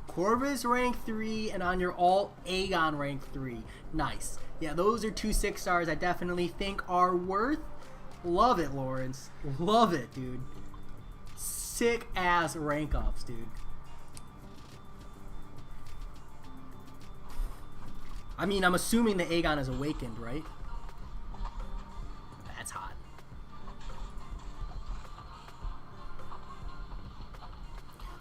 Corvus rank 3 and on your alt Aegon rank 3. Nice. Yeah, those are 2 6-stars I definitely think are worth. Love it, Lawrence. Love it, dude. Sick ass rank ups, dude. I mean, I'm assuming the Aegon is awakened, right? That's hot.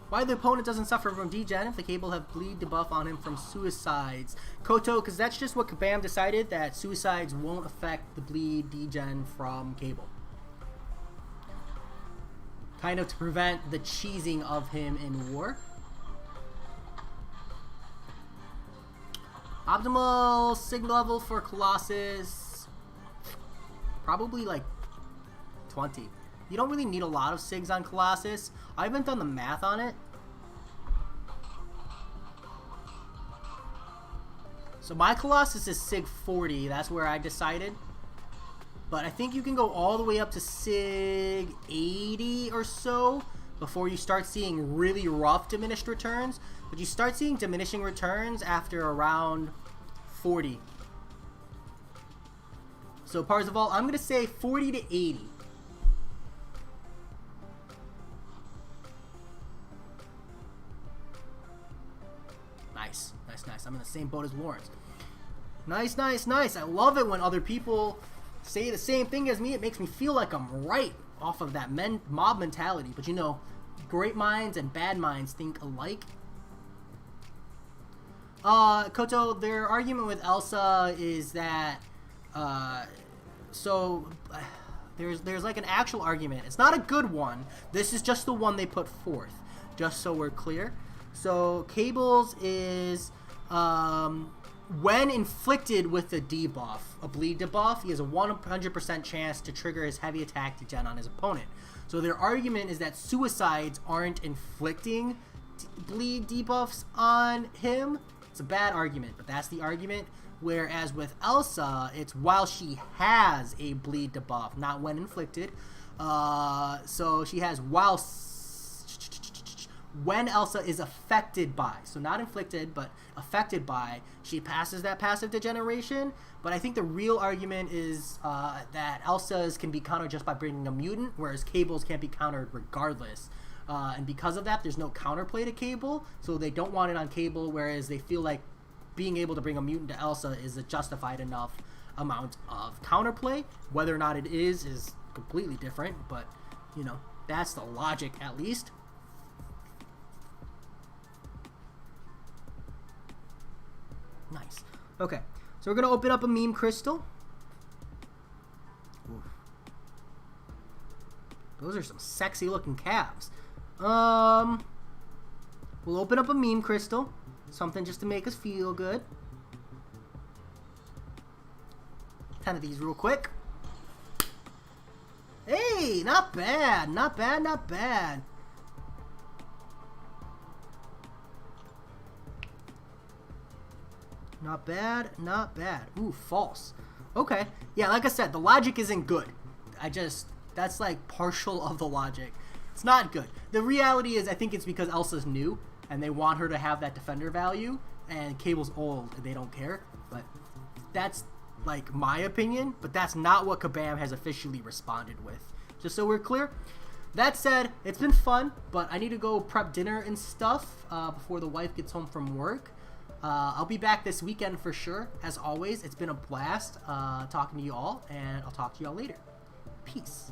Why the opponent doesn't suffer from degen if the Cable have bleed debuff on him from suicides? Koto, because that's just what Kabam decided, that suicides won't affect the bleed degen from Cable. Kind of to prevent the cheesing of him in war. Optimal sig level for Colossus, probably like 20. You don't really need a lot of SIGs on Colossus. I haven't done the math on it. So my Colossus is SIG 40. That's where I decided. but I think you can go all the way up to Sig 80 or so before you start seeing really rough diminished returns. But you start seeing diminishing returns after around 40. So Parzival, I'm going to say 40 to 80. Nice. I'm in the same boat as Lawrence. Nice. I love it when other people say the same thing as me. It makes me feel like I'm right off of that mob mentality. But you know, great minds and bad minds think alike. Koto, their argument with Elsa is that, there's like an actual argument. It's not a good one. This is just the one they put forth, just so we're clear. So Cables is, when inflicted with a debuff, a bleed debuff, he has a 100% chance to trigger his heavy attack degen on his opponent. So their argument is that suicides aren't inflicting bleed debuffs on him. It's a bad argument, but that's the argument. Whereas with Elsa, it's while she has a bleed debuff, not when inflicted. So she has when Elsa is affected by, so not inflicted, but affected by, she passes that passive degeneration. But I think the real argument is that Elsa's can be countered just by bringing a mutant, whereas Cable's can't be countered regardless. And because of that, there's no counterplay to Cable, so they don't want it on Cable, whereas they feel like being able to bring a mutant to Elsa is a justified enough amount of counterplay. Whether or not it is completely different, but, you know, that's the logic at least. Nice. Okay, so we're going to open up a meme crystal. Oof. Those are some sexy looking calves. We'll open up a meme crystal. Something just to make us feel good. 10 of these real quick. Hey, not bad. Not bad. Not bad. Not bad. Not bad. Ooh, false. Okay. Yeah, like I said, the logic isn't good. That's like partial of the logic. It's not good. The reality is I think it's because Elsa's new and they want her to have that defender value, and Cable's old and they don't care. But that's like my opinion, but that's not what Kabam has officially responded with. Just so we're clear. That said, it's been fun, but I need to go prep dinner and stuff before the wife gets home from work. I'll be back this weekend for sure. As always, it's been a blast talking to you all, and I'll talk to you all later. Peace.